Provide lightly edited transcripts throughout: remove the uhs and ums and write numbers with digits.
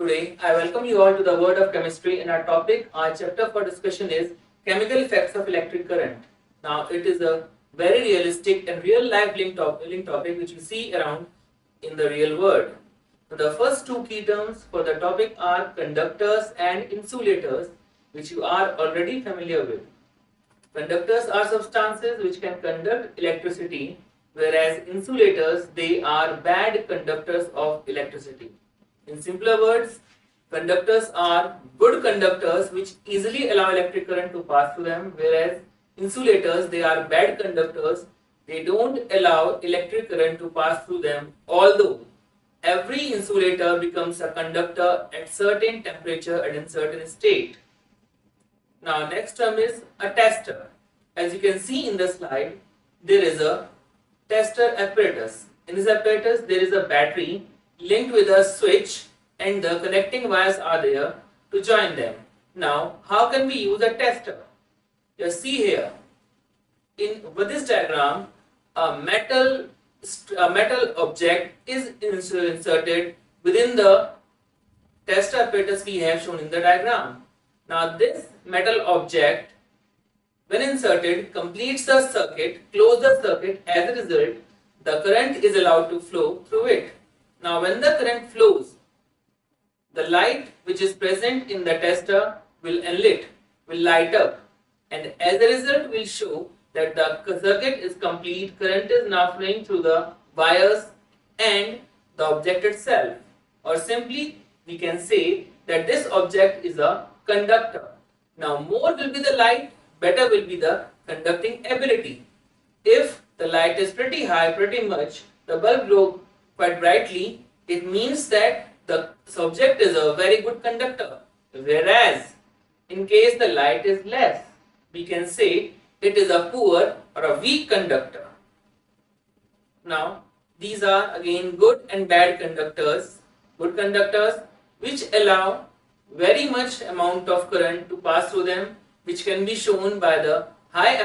today I welcome you all to the world of chemistry and our chapter for discussion is chemical effects of electric current. Now it is a very realistic and real life linked topic which we see around in the real world. So the first two key terms for the topic are conductors and insulators, which you are already familiar with. Conductors are substances which can conduct electricity, whereas insulators, they are bad conductors of electricity. In simpler words, conductors are good conductors which easily allow electric current to pass through them, whereas insulators, they are bad conductors, they don't allow electric current to pass through them, although every insulator becomes a conductor at certain temperature and in certain state. Now next term is a tester. As you can see in the slide, there is a tester apparatus. In this apparatus there is a battery linked with a switch and the connecting wires are there to join them. Now how can we use a tester? Just see here, with this diagram a metal object is inserted within the tester apparatus we have shown in the diagram. Now this metal object, when inserted, completes the circuit, closes the circuit. As a result, the current is allowed to flow through it. Now when the current flows, the light which is present in the tester will light up, and as a result will show that the circuit is complete, current is now flowing through the wires and the object itself. Or simply we can say that this object is a conductor. Now more will be the light, better will be the conducting ability. If the light is pretty high, pretty much, the bulb glows quite brightly, it means that the subject is a very good conductor. Whereas in case the light is less, we can say it is a poor or a weak conductor. Now these are again good and bad conductors. Good conductors which allow very much amount of current to pass through them, which can be shown by the high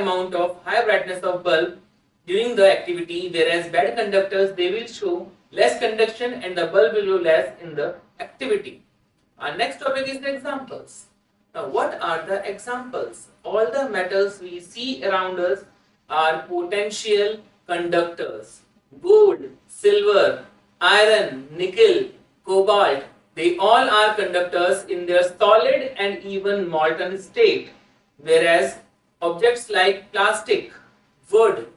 brightness of bulb during the activity, whereas bad conductors, they will show less conduction and the bulb will go less in the activity. Our next topic is the examples. Now what are the examples? All the metals we see around us are potential conductors. Gold, silver, iron, nickel, cobalt, they all are conductors in their solid and even molten state, whereas objects like plastic, wood,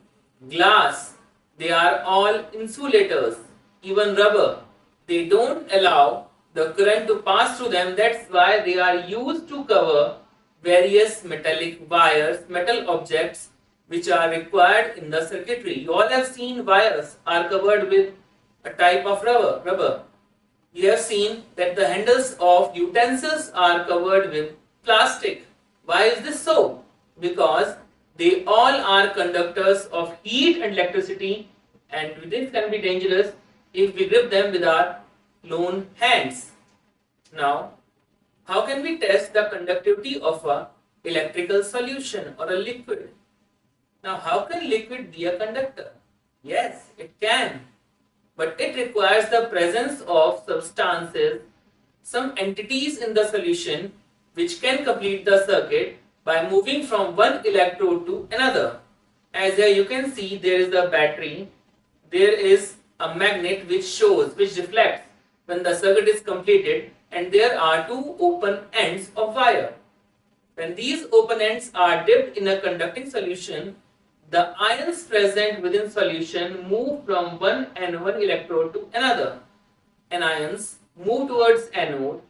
glass, they are all insulators. Even rubber, they don't allow the current to pass through them. That's why they are used to cover various metallic wires, metal objects which are required in the circuitry. You all have seen wires are covered with a type of rubber. You have seen that the handles of utensils are covered with plastic. Why is this so? Because they all are conductors of heat and electricity, and this can be dangerous if we grip them with our lone hands. Now, how can we test the conductivity of a electrical solution or a liquid? Now, how can liquid be a conductor? Yes, it can. But it requires the presence of substances, some entities in the solution which can complete the circuit by moving from one electrode to another. As here you can see, there is a battery, there is a magnet which reflects when the circuit is completed, and there are two open ends of wire. When these open ends are dipped in a conducting solution, the ions present within solution move from one electrode to another. Anions move towards anode,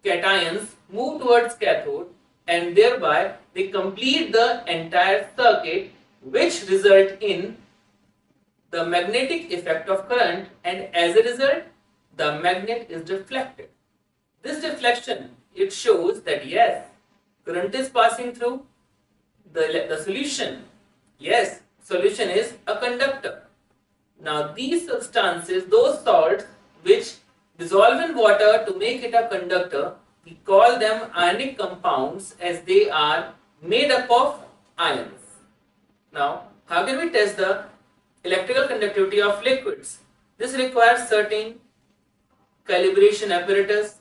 cations move towards cathode, and thereby they complete the entire circuit, which result in the magnetic effect of current, and as a result the magnet is deflected. This deflection, it shows that yes, current is passing through the solution. Yes, solution is a conductor. Now these substances, those salts which dissolve in water to make it a conductor, we call them ionic compounds, as they are made up of ions. Now how can we test the electrical conductivity of liquids? This requires certain calibration apparatus,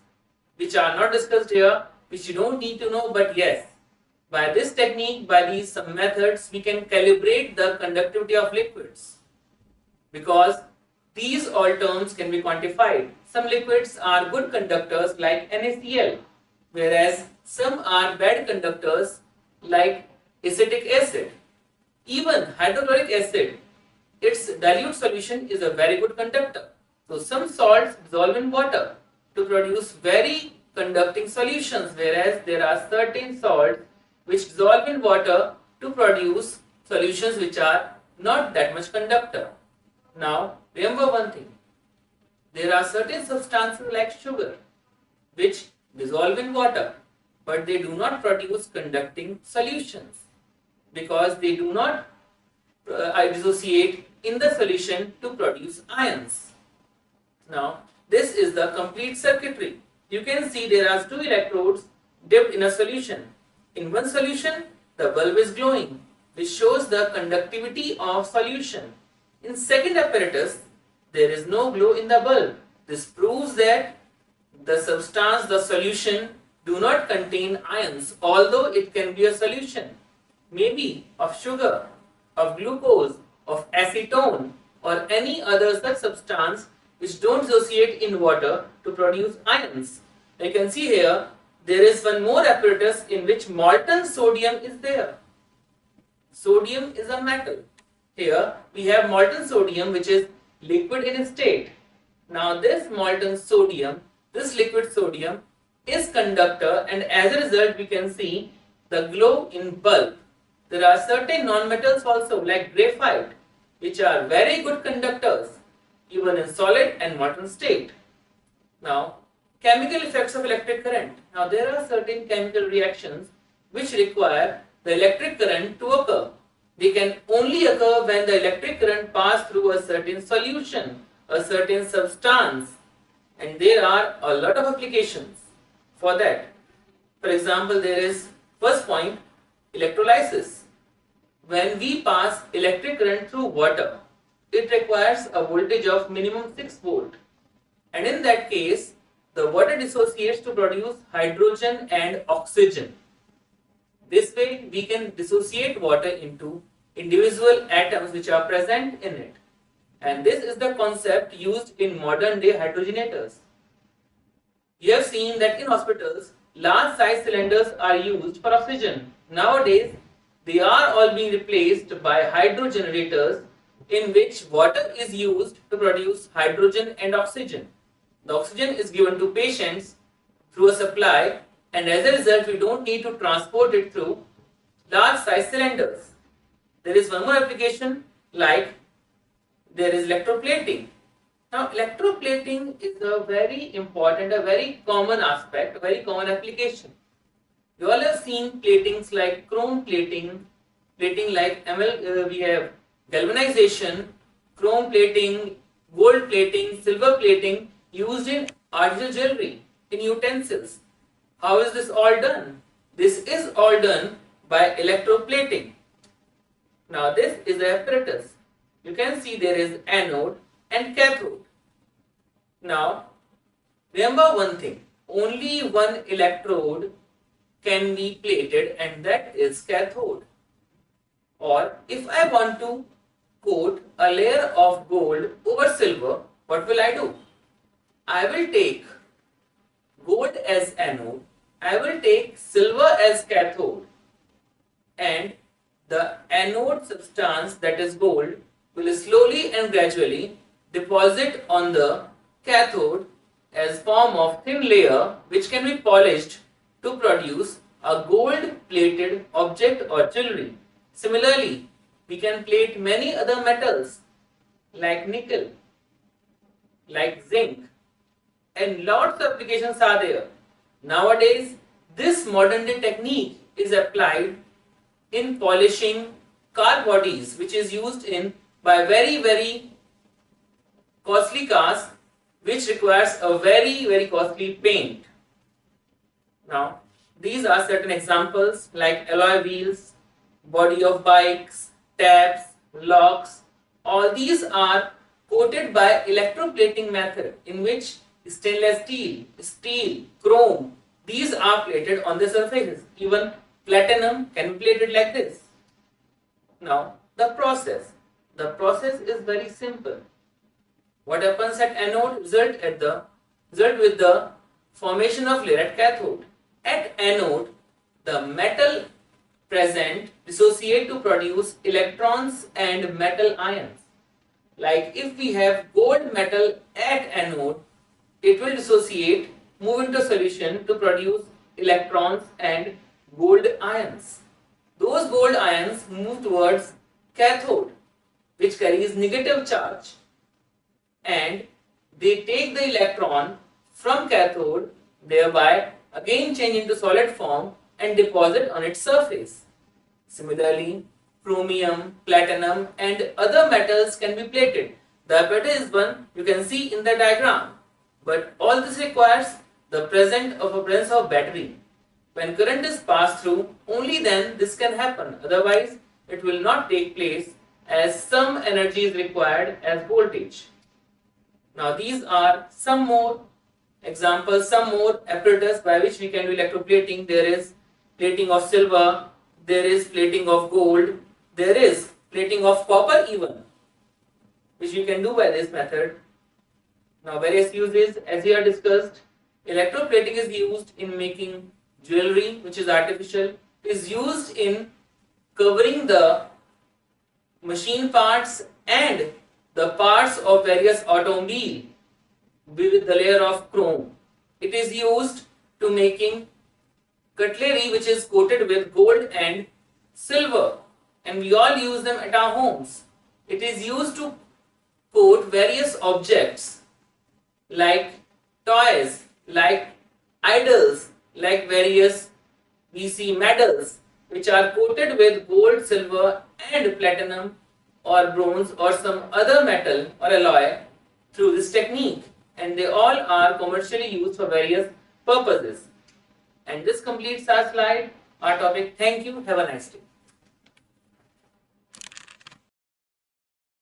which are not discussed here, which you don't need to know, but yes, by this technique, by these some methods, we can calibrate the conductivity of liquids, because these all terms can be quantified. Some liquids are good conductors like NaCl, whereas some are bad conductors like acetic acid. Even hydrochloric acid, its dilute solution is a very good conductor. So some salts dissolve in water to produce very conducting solutions, whereas there are certain salts which dissolve in water to produce solutions which are not that much conductor. Now remember one thing, there are certain substances like sugar which dissolve in water, but they do not produce conducting solutions because they do not dissociate in the solution to produce ions. Now, this is the complete circuitry. You can see there are two electrodes dipped in a solution. In one solution, the bulb is glowing, which shows the conductivity of solution. In second apparatus, there is no glow in the bulb. This proves that the substance, the solution, do not contain ions, although it can be a solution, maybe of sugar, of glucose, of acetone, or any other such substance which don't dissociate in water to produce ions. You can see here, there is one more apparatus in which molten sodium is there. Sodium is a metal. Here we have molten sodium which is liquid in state. Now this molten sodium, this liquid sodium is conductor, and as a result we can see the glow in bulb. There are certain non-metals also like graphite which are very good conductors even in solid and molten state. Now chemical effects of electric current. Now there are certain chemical reactions which require the electric current to occur. They can only occur when the electric current passes through a certain solution, a certain substance, and there are a lot of applications for that. For example, there is first point, electrolysis. When we pass electric current through water, it requires a voltage of minimum 6 volt, and in that case the water dissociates to produce hydrogen and oxygen. This way we can dissociate water into individual atoms which are present in it, and this is the concept used in modern day hydrogenators. You have seen that in hospitals large size cylinders are used for oxygen. Nowadays they are all being replaced by hydrogenerators in which water is used to produce hydrogen and oxygen. The oxygen is given to patients through a supply, and as a result we don't need to transport it through large size cylinders. There is one more application, like there is electroplating. Now electroplating is a very important, a very common aspect, a very common application. You all have seen platings like chrome plating, plating like we have galvanization, chrome plating, gold plating, silver plating used in artificial jewelry, in utensils. How is this all done? This is all done by electroplating. Now this is the apparatus. You can see there is anode and cathode. Now remember one thing, only one electrode can be plated, and that is cathode. Or if I want to coat a layer of gold over silver, what will I do? I will take gold as anode, I will take silver as cathode, and the anode substance, that is gold, will slowly and gradually deposit on the cathode as form of thin layer which can be polished to produce a gold plated object or jewelry. Similarly, we can plate many other metals like nickel, like zinc, and lots of applications are there. Nowadays, this modern day technique is applied in polishing car bodies, which is used in by very costly cars, which requires a very costly paint. Now, these are certain examples like alloy wheels, body of bikes, tabs, locks. All these are coated by electroplating method, in which stainless steel, chrome, these are plated on the surfaces. Even platinum can be plated like this. Now, the process. The process is very simple. What happens at anode result with the formation of layer at cathode. At anode, the metal present dissociate to produce electrons and metal ions. Like if we have gold metal at anode, it will dissociate, move into solution to produce electrons and gold ions. Those gold ions move towards cathode, which carries negative charge, and they take the electron from cathode, thereby again change into solid form and deposit on its surface. Similarly, chromium, platinum and other metals can be plated. The apparatus is one you can see in the diagram. But all this requires the presence of battery. When current is passed through, only then this can happen. Otherwise, it will not take place as some energy is required as voltage. Now these are some more examples, some more apparatus by which we can do electroplating. There is plating of silver, there is plating of gold, there is plating of copper even, which we can do by this method. Now various uses, as we have discussed, electroplating is used in making jewelry, which is artificial, is used in covering the machine parts and the parts of various automobile with the layer of chrome. It is used to making cutlery, which is coated with gold and silver, and we all use them at our homes. It is used to coat various objects like toys, like idols, like various we see medals, which are coated with gold, silver and platinum or bronze or some other metal or alloy through this technique, and they all are commercially used for various purposes. And this completes our slide, our topic. Thank you. Have a nice day.